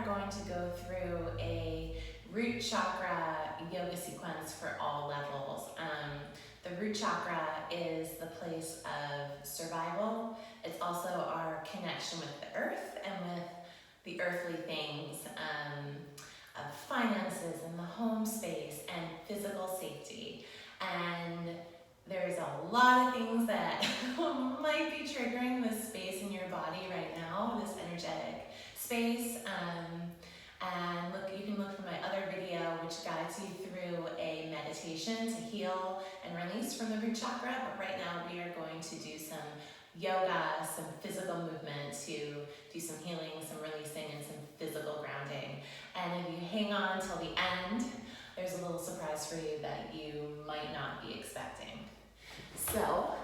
going to go through a root chakra yoga sequence for all levels. The root chakra is the place of survival. It's also our connection with the earth and with the earthly things, of finances and the home space and physical safety. And there's a lot of things that might be triggering this space in your body right now, this energetic space. And look, you can look for my other video, which guides you through a meditation to heal and release from the root chakra. But right now we are going to do some yoga, some physical movement to do some healing, some releasing, and some physical grounding. And if you hang on till the end, there's a little surprise for you that you might not be expecting. So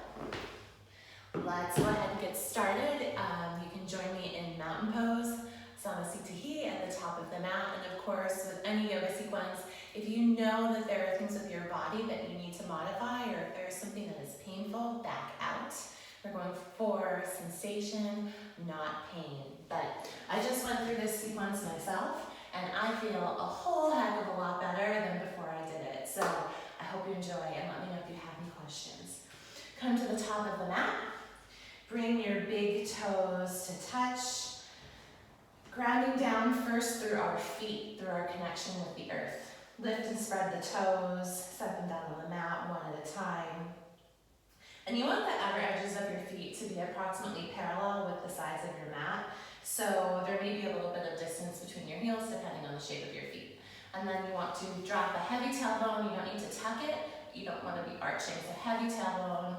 let's go ahead and get started. You can join me in mountain pose, Samasthiti at the top of the mat. And of course, with any yoga sequence, if you know that there are things with your body that you need to modify, or if there's something that is painful, back out. We're going for sensation, not pain. But I just went through this sequence myself, and I feel a whole heck of a lot better than before I did it. So I hope you enjoy, and let me know if you have any questions. Come to the top of the mat. Bring your big toes to touch. Grounding down first through our feet, through our connection with the earth. Lift and spread the toes, set them down on the mat one at a time. And you want the outer edges of your feet to be approximately parallel with the sides of your mat. So there may be a little bit of distance between your heels depending on the shape of your feet. And then you want to drop a heavy tailbone. You don't need to tuck it. You don't want to be arching. So heavy tailbone,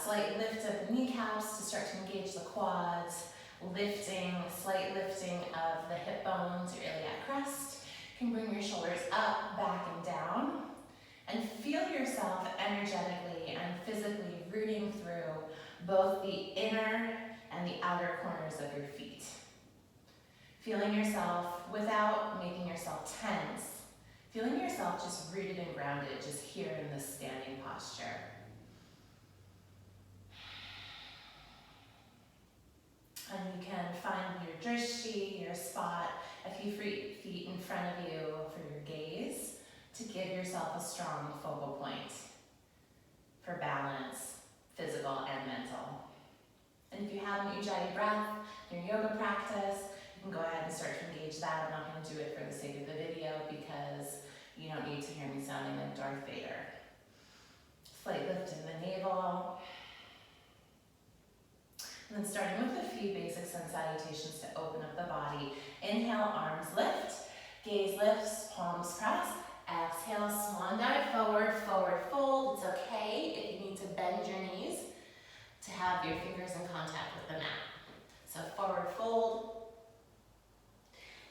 slight lift of the kneecaps to start to engage the quads. Lifting, slight lifting of the hip bones, your iliac crest. You can bring your shoulders up, back, and down. And feel yourself energetically and physically rooting through both the inner and the outer corners of your feet. Feeling yourself without making yourself tense. Feeling yourself just rooted and grounded, just here in this standing posture. And you can find your drishti, your spot, a few feet in front of you for your gaze, to give yourself a strong focal point for balance, physical and mental. And if you have an ujjayi breath in your yoga practice, you can go ahead and start to engage that. I'm not going to do it for the sake of the video because you don't need to hear me sounding like Darth Vader. Slight lift in the navel. And then starting with a few basic sun salutations to open up the body. Inhale, arms lift. Gaze lifts, palms press. Exhale, swan dive forward, forward fold. It's okay if you need to bend your knees to have your fingers in contact with the mat. So forward fold.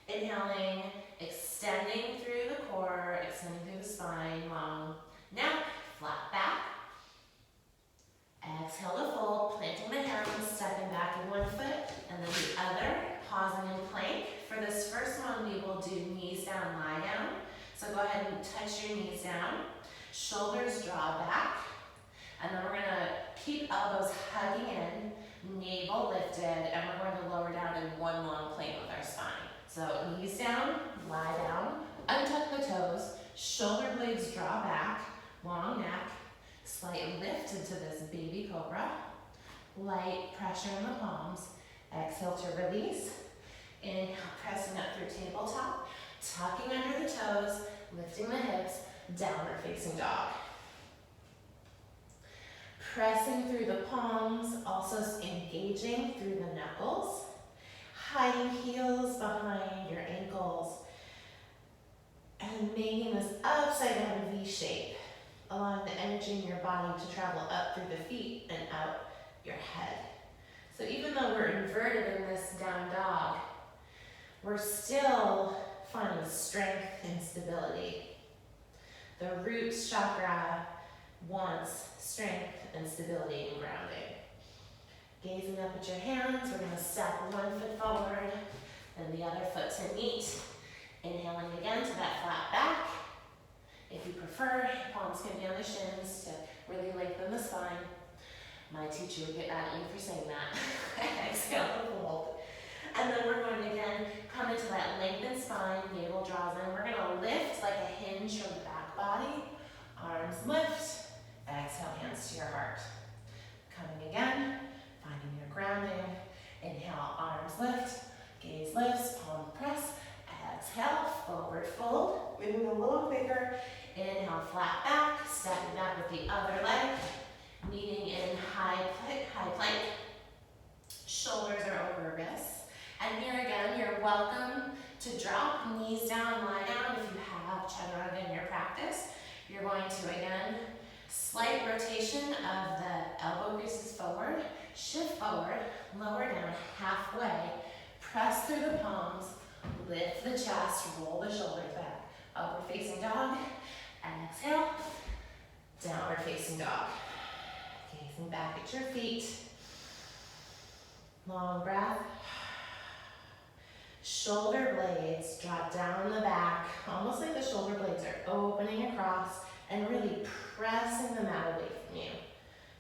Inhaling, extending through the core, extending through the spine, long neck, flat back. Exhale to fold, planting the hands, stepping back in one foot, and then the other, pausing in plank. For this first one, we will do knees down, lie down. So go ahead and touch your knees down, shoulders draw back, and then we're gonna keep elbows hugging in, navel lifted, and we're going to lower down in one long plane with our spine. So knees down, lie down, untuck the toes, shoulder blades draw back, long neck, slight lift into this baby cobra, light pressure in the palms, exhale to release, inhale, pressing up through tabletop, tucking under the toes, lifting the hips, downward facing dog. Pressing through the palms, also engaging through the knuckles, hiding heels behind your ankles, and making this upside down V shape, allowing the energy in your body to travel up through the feet and out your head. So even though we're inverted in this down dog, we're still finding strength and stability. The root chakra wants strength and stability and grounding. Gazing up at your hands, we're gonna step one foot forward, then the other foot to meet. Inhaling again to that flat back. If you prefer, palms can be on the shins to really lengthen the spine. My teacher would get mad at me for saying that. Exhale to fold. And then we're going to again come into that lengthened moving a little quicker. Inhale, flat back, stepping back with the other leg, meeting in high plank. Shoulders are over wrists. And here again, you're welcome to drop knees down, lie down if you have chaturanga in your practice. You're going to, again, slight rotation of the elbow creases forward, shift forward, lower down halfway, press through the palms, lift the chest, roll the shoulders back. Upward facing dog, exhale, downward facing dog. Gazing back at your feet. Long breath. Shoulder blades drop down the back, almost like the shoulder blades are opening across and really pressing the mat away from you,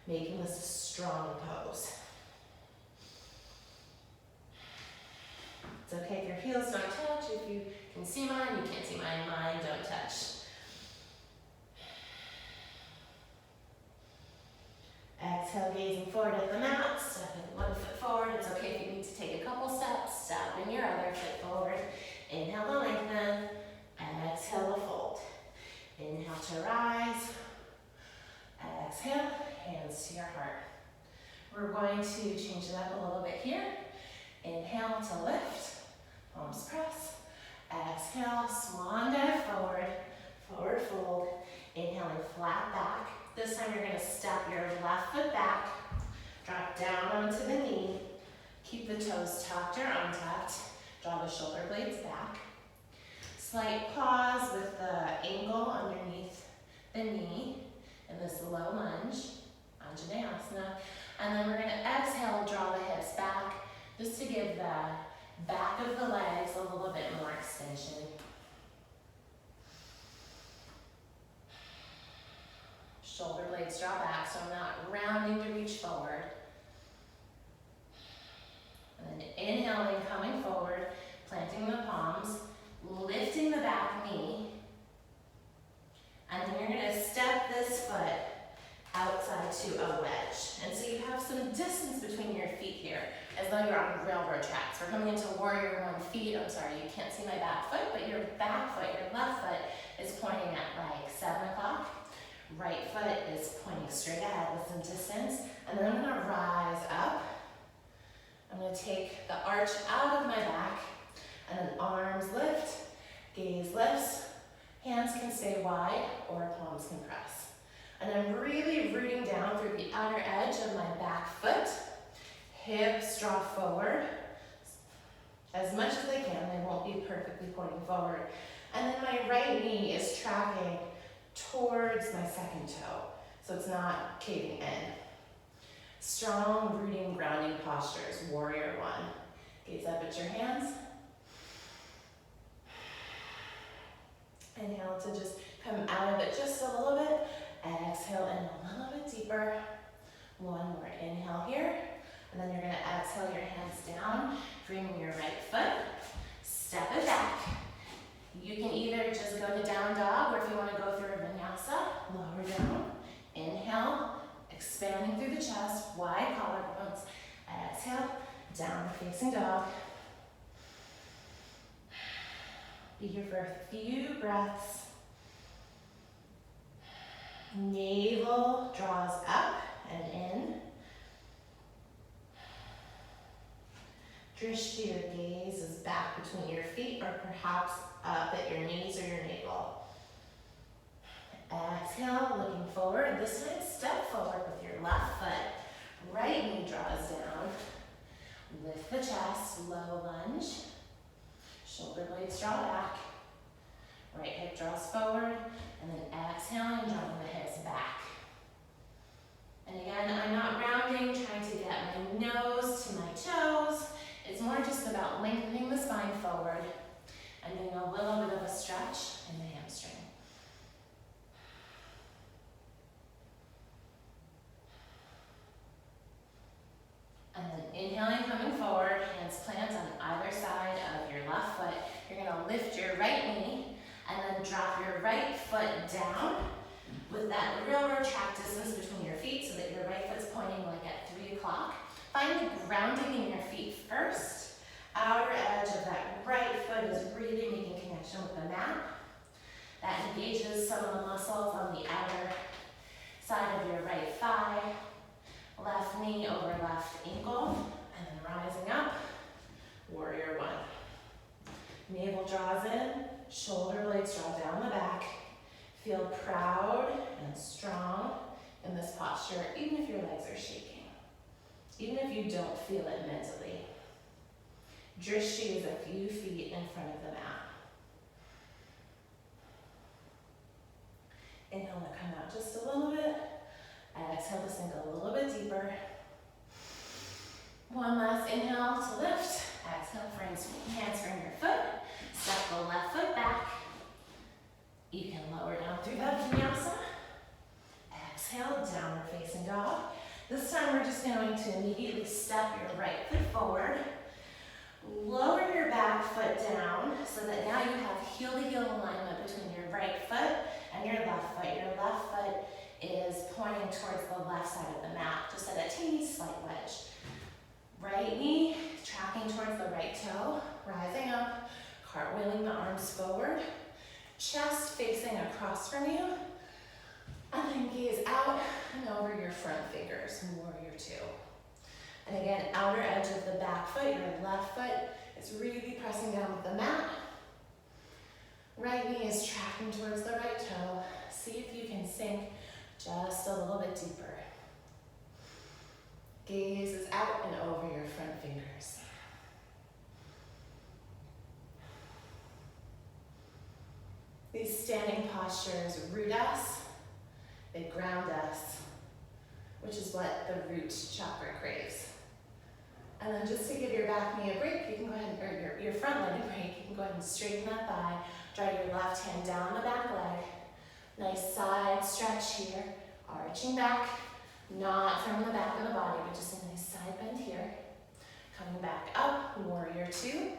making this a strong pose. It's okay if your heels don't touch. If you can see mine, you can't see mine. Mine don't touch. Exhale, gazing forward at the mat, stepping 1 foot forward. It's okay if you need to take a couple steps, stepping your other foot forward. Inhale to lengthen, exhale to fold. Inhale to rise, exhale, hands to your heart. We're going to change it up a little bit here. Inhale to lift, palms press. Exhale, swan dive forward, forward fold. Inhaling flat back. This time you're going to step your left foot back, drop down onto the knee, keep the toes tucked or untucked, draw the shoulder blades back. Slight pause with the ankle underneath the knee in this low lunge, Anjaneyasana. And then we're going to exhale, draw the hips back, just to give the back of the legs a little bit more extension. Shoulder blades draw back, so I'm not rounding to reach forward. And then inhaling, coming forward, planting the palms, lifting the back knee. And then you're going to step this foot outside to a wedge. And so you have some distance between your feet here, as though you're on railroad tracks. We're coming into warrior 1 feet. I'm sorry, you can't see my back foot, but your back foot, your left foot, is pointing at like 7 o'clock. Right foot is pointing straight ahead with some distance. And then I'm going to rise up. I'm going to take the arch out of my back, and then arms lift, gaze lifts, hands can stay wide or palms can press. And I'm really rooting down through the outer edge of my back foot. Hips draw forward as much as they can. They won't be perfectly pointing forward. And then my right knee is tracking towards my second toe, so it's not caving in. Strong rooting, grounding postures, warrior 1. Gaze up at your hands. Inhale to just come out of it just a little bit. Exhale in a little bit deeper. 1 more inhale here. And then you're going to exhale your hands down, bring your right foot, step it back. You can either just go to down dog, or if you want to go through a vinyasa, lower down. Inhale, expanding through the chest, wide collarbones. Exhale, downward facing dog. Be here for a few breaths. Navel draws up and in. Drishti, your gaze is back between your feet, or perhaps up at your knees or your navel. Exhale, looking forward. This time, step forward with your left foot. Right knee draws down. Lift the chest, low lunge. Shoulder blades draw back. Right hip draws forward. And then exhaling, drawing the hips back. And again, I'm not rounding, trying to get my nose to my toes. It's more just about lengthening the spine forward and doing a little bit of a stretch in the hamstring. And then inhaling, coming forward, hands plant on either side of your left foot. You're going to lift your right knee and then drop your right foot down with that railroad track distance between your feet so that your right foot's pointing like at 3 o'clock. Find the grounding in your feet first. Outer edge of that right foot is really making connection with the mat. That engages some of the muscles on the outer side of your right thigh. Left knee over left ankle, and then rising up, warrior one. Navel draws in, shoulder blades draw down the back. Feel proud and strong in this posture, even if your legs are shaking. Even if you don't feel it mentally. Drishti is a few feet in front of the mat. Inhale to come out just a little bit. Exhale to sink a little bit deeper. One last inhale to lift. Exhale for hands from your foot. Step the left foot back. You can lower down through that vinyasa. Exhale, downward facing dog. This time we're just going to immediately step your right foot forward. Lower your back foot down so that now you have heel-to-heel alignment between your right foot and your left foot. Your left foot is pointing towards the left side of the mat, just at a teeny slight wedge. Right knee tracking towards the right toe, rising up, cartwheeling the arms forward, chest facing across from you, and then gaze out and over your front fingers, warrior two. And again, outer edge of the back foot, your left foot is really pressing down with the mat. Right knee is tracking towards the right toe. See if you can sink just a little bit deeper. Gaze is out and over your front fingers. These standing postures root us, they ground us, which is what the root chakra craves. And then just to give your back knee a break, you can go ahead, or your front leg a break, you can go ahead and straighten that thigh, draw your left hand down the back leg. Nice side stretch here, arching back, not from the back of the body, but just a nice side bend here. Coming back up, warrior two.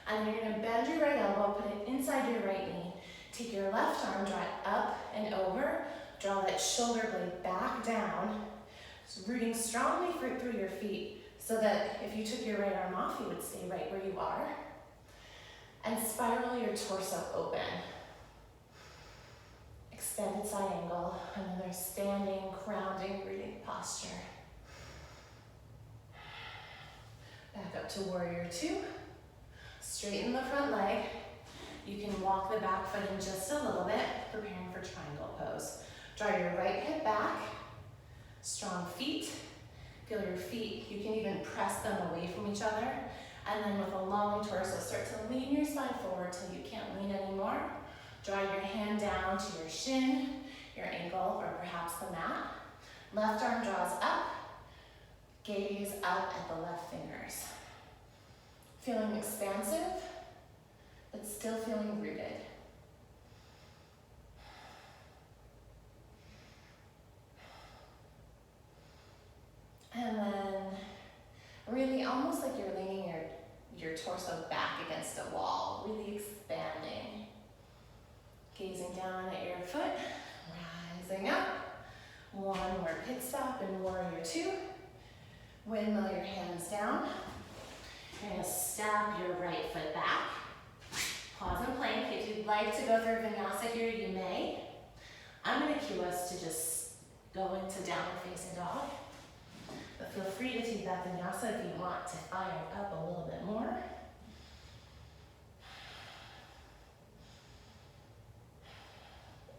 And then you're gonna bend your right elbow, put it inside your right knee. Take your left arm, draw it up and over. Draw that shoulder blade back down. So rooting strongly through your feet so that if you took your right arm off, you would stay right where you are. And spiral your torso open. Extended side angle, and then there's standing, grounding, rooting posture. Back up to warrior two. Straighten the front leg. You can walk the back foot in just a little bit, preparing for triangle pose. Draw your right hip back, strong feet. Feel your feet, you can even press them away from each other. And then with a long torso, start to lean your spine forward till you can't lean anymore. Draw your hand down to your shin, your ankle, or perhaps the mat. Left arm draws up, gaze up at the left fingers. Feeling expansive, but still feeling rooted. And then really almost like you're leaning your torso back against a wall, really expanding. Gazing down at your foot, rising up. One more pit stop in warrior two. Windmill your hands down. You're gonna step your right foot back. Pause and plank. If you'd like to go through vinyasa here, you may. I'm gonna cue us to just go into downward facing dog. But feel free to take that vinyasa if you want to fire it up a little bit more.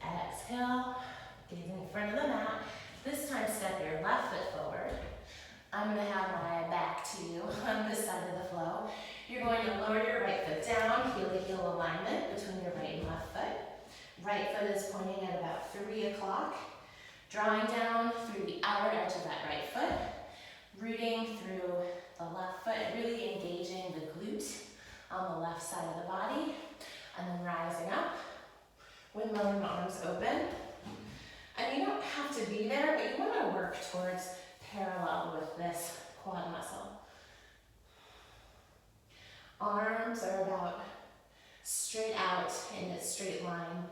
Exhale, gazing in front of the mat. This time step your left foot forward. I'm gonna have my back to you on this side of the flow. You're going to lower your right foot down, heel to heel alignment between your right and left foot. Right foot is pointing at about 3 o'clock. Drawing down through the outer edge of that right foot. Rooting through the left foot, really engaging the glute on the left side of the body. And then rising up. Windmilling the arms open. And you don't have to be there, but you want to work towards parallel with this quad muscle. Arms are about straight out in a straight line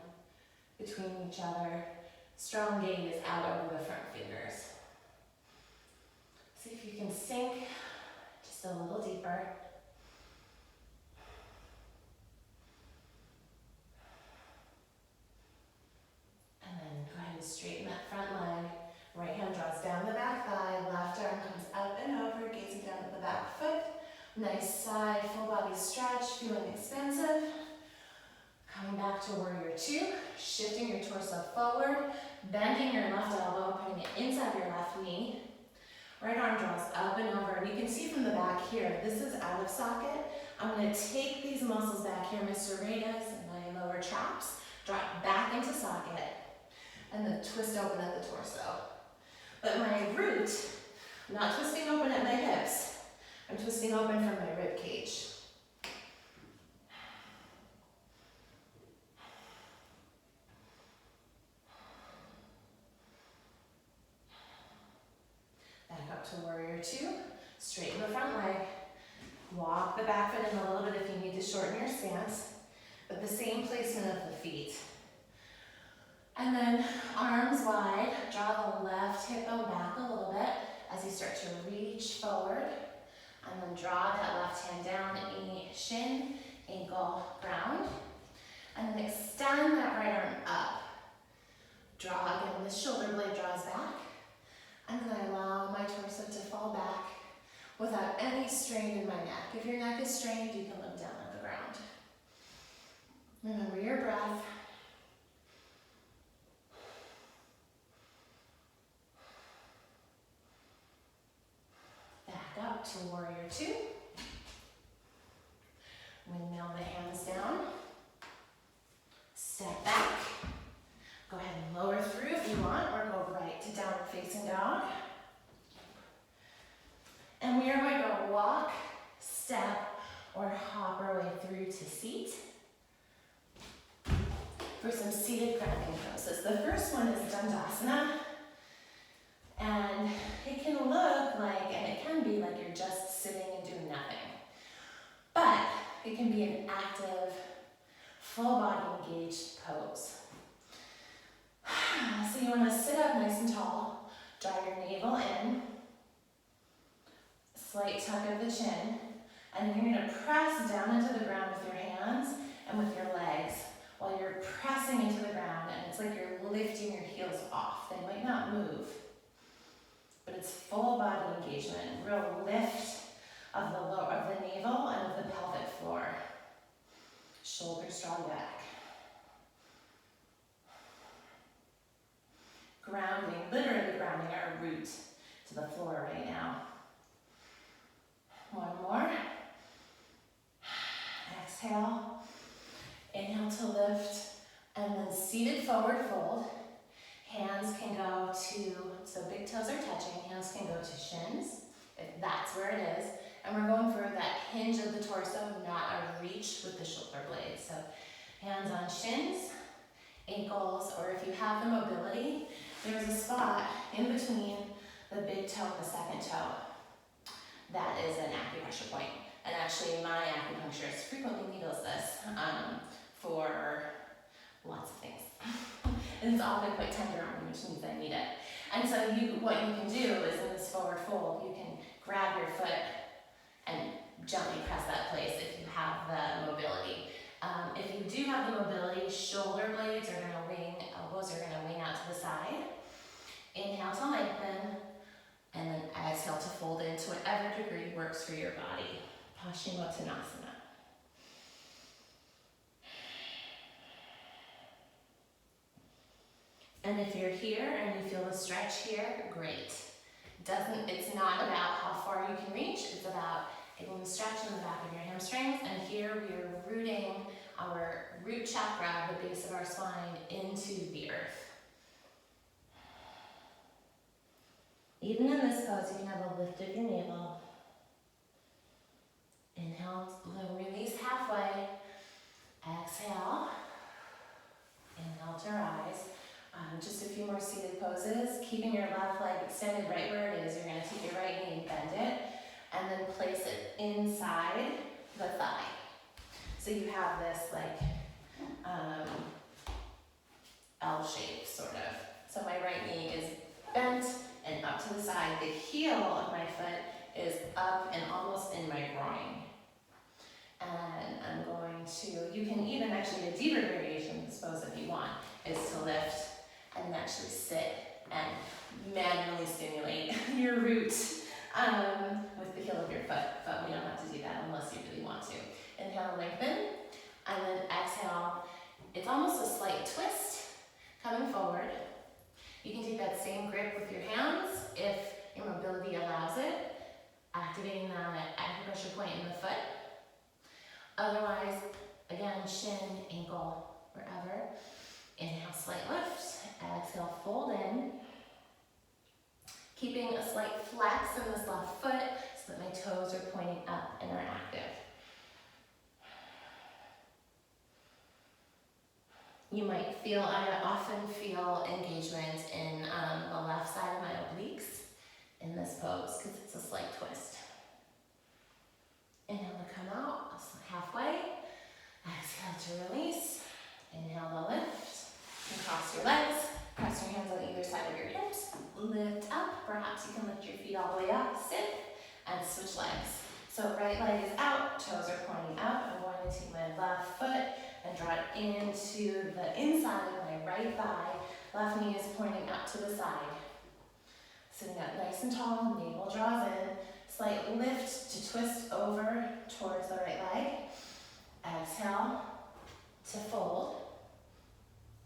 between each other. Strong gaze out over the front fingers. See if you can sink just a little deeper. nice side full body stretch, feeling expansive. Coming back to warrior two, shifting your torso forward, bending your left elbow, putting it inside your left knee. Right arm draws up and over, and you can see from the back here, this is out of socket. I'm gonna take these muscles back here, my serratus and my lower traps, drop back into socket, and then twist open at the torso. But my root, I'm not twisting open at my hips, I'm twisting open from my rib cage. Back up to warrior two, straighten the front leg, walk the back foot in a little bit if you need to shorten your stance, but the same placement of the feet. And then arms wide, draw the left hip bone back a little bit as you start to reach forward, and then draw that left hand down, knee, shin, ankle, ground, and then extend that right arm up. Draw again, the shoulder blade draws back, and then I allow my torso to fall back without any strain in my neck. If your neck is strained, you can look down at the ground. Remember your breath. Back up to warrior two. Windmill the hands down. Step back. Go ahead and lower through if you want, or go right to downward facing dog. And we are going to walk, step, or hop our way through to seat for some seated grounding poses. The first one is Dandasana. And it can look like, and it can be like you're just sitting and doing nothing. But it can be an active, full body engaged pose. So you want to sit up nice and tall, draw your navel in, slight tuck of the chin, and then you're going to press down into the ground with your hands and with your legs while you're pressing into the ground, and it's like you're lifting your heels off. They might not move, but it's full body engagement, real lift of the navel and of the pelvic floor. Shoulders draw back. Grounding, literally grounding our root to the floor right now. One more. Exhale. Inhale to lift, and then seated forward fold. Hands can go to, so big toes are touching, hands can go to shins, if that's where it is. And we're going for that hinge of the torso, not a reach with the shoulder blades. So hands on shins, ankles, or if you have the mobility, there's a spot in between the big toe and the second toe. That is an acupressure point. And actually my acupuncturist frequently needles this for lots of things. And it's often quite tender on me, which means I need it. And so what you can do is in this forward fold, you can grab your foot and gently press that place if you have the mobility. If you do have the mobility, shoulder blades are going to wing, elbows are going to wing out to the side. Inhale to lengthen, and then exhale to fold into whatever degree works for your body. Paschimottanasana. And if you're here and you feel the stretch here, great. It's not about how far you can reach, it's about getting the stretch in the back of your hamstrings. And here we are rooting our root chakra, the base of our spine, into the earth. Even in this pose, you can have a lift of your navel. Inhale, release halfway. Exhale. Inhale to rise. Just a few more seated poses. Keeping your left leg extended right where it is. You're going to take your right knee and bend it, and then place it inside the thigh. So you have this like L shape sort of. So my right knee is bent and up to the side. The heel of my foot is up and almost in my groin. And I'm going to, you can even actually, a deeper variation of this pose if you want, is to lift and actually sit and manually stimulate your root with the heel of your foot. But we don't have to do that. I'm chakra lengthen. And then exhale, it's almost a slight twist coming forward. You can take that same grip with your hands if your mobility allows it, activating that acupressure point in the foot. Otherwise, again, shin, ankle, wherever. Inhale, slight lift. Exhale, fold in. Keeping a slight flex in this left foot so that my toes are pointing up and are active. You might feel, I often feel engagement in the left side of my obliques in this pose because it's a slight twist. Inhale to come out, halfway. Exhale to release. Inhale to lift. And cross your legs. Press your hands on either side of your hips. Lift up. Perhaps you can lift your feet all the way up. Sit and switch legs. So right leg is out, toes are pointing up. I'm going to take my left foot and draw it into the inside of my right thigh. Left knee is pointing up to the side. Sitting up nice and tall, navel draws in. Slight lift to twist over towards the right leg. Exhale to fold.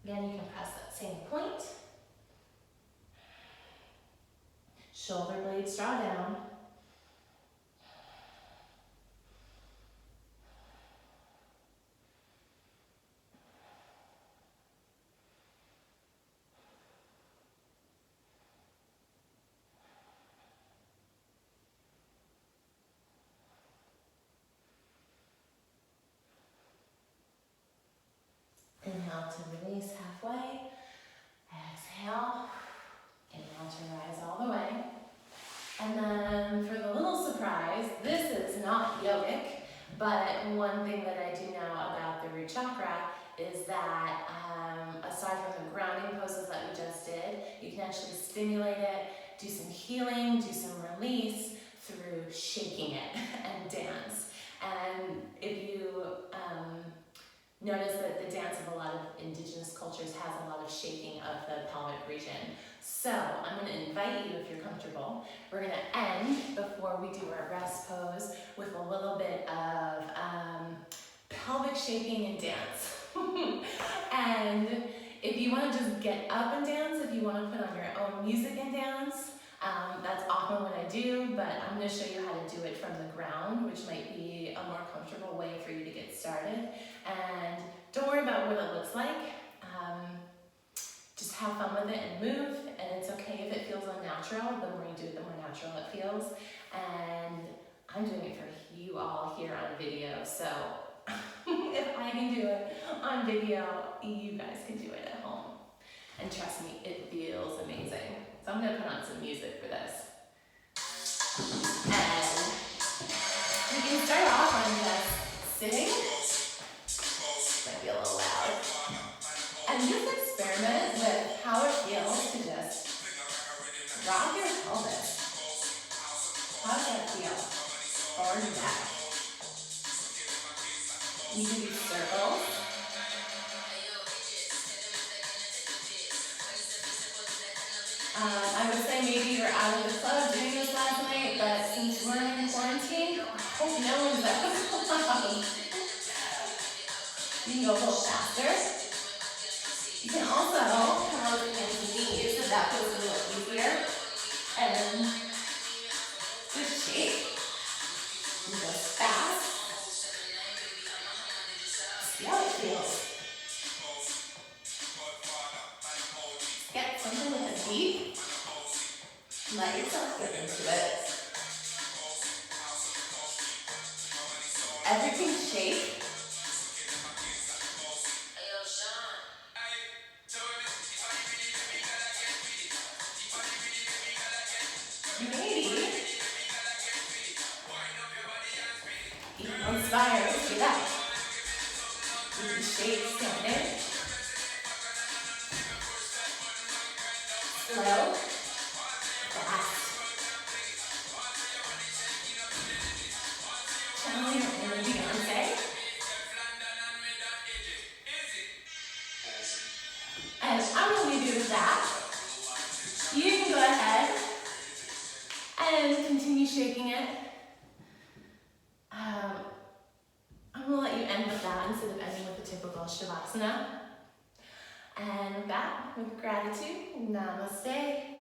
Again, you can press that same point. Shoulder blades draw down. Inhale to release halfway. Exhale. Inhale to rise all the way. And then for the little surprise, this is not yogic, but one thing that I do know about the root chakra is that aside from the grounding poses that we just did, you can actually stimulate it, do some healing, do some release through shaking it and dance. And if you notice that the dance of a lot of indigenous cultures has a lot of shaking of the pelvic region. So I'm going to invite you, if you're comfortable, we're going to end before we do our rest pose with a little bit of pelvic shaking and dance. And if you want to just get up and dance, if you want to put on your own music and dance, that's often what I do, but I'm going to show you how to do it from the ground, which might be a more comfortable way for you to get started. And don't worry about what it looks like. Just have fun with it and move, and it's okay if it feels unnatural. The more you do it, the more natural it feels. And I'm doing it for you all here on video, so if I can do it on video, you guys can do it at home. And trust me, it feels amazing. So I'm going to put on some music for this. And we can start off on just sitting. Might be a little loud. And just experiment with how it feels to just rock your pelvis. How does that feel? Forward and back. You can do circles. I would say maybe you're out of the club doing this last night, but since we're in quarantine, I hope no one's at the club. You can go a little faster. You can also come over to hands and knees if that feels a little easier. And just shake. And go fast. See how it feels. Get something with a beat. Let yourself get into it. Everything shake. Maybe you can inspire to get up. You can shake standing. Slow. Fast. Channeling your inner Beyonce. And I'm going to do that. You can go ahead and continue shaking it. I'm going to let you instead of ending with the typical Shavasana. And with that, with gratitude, namaste.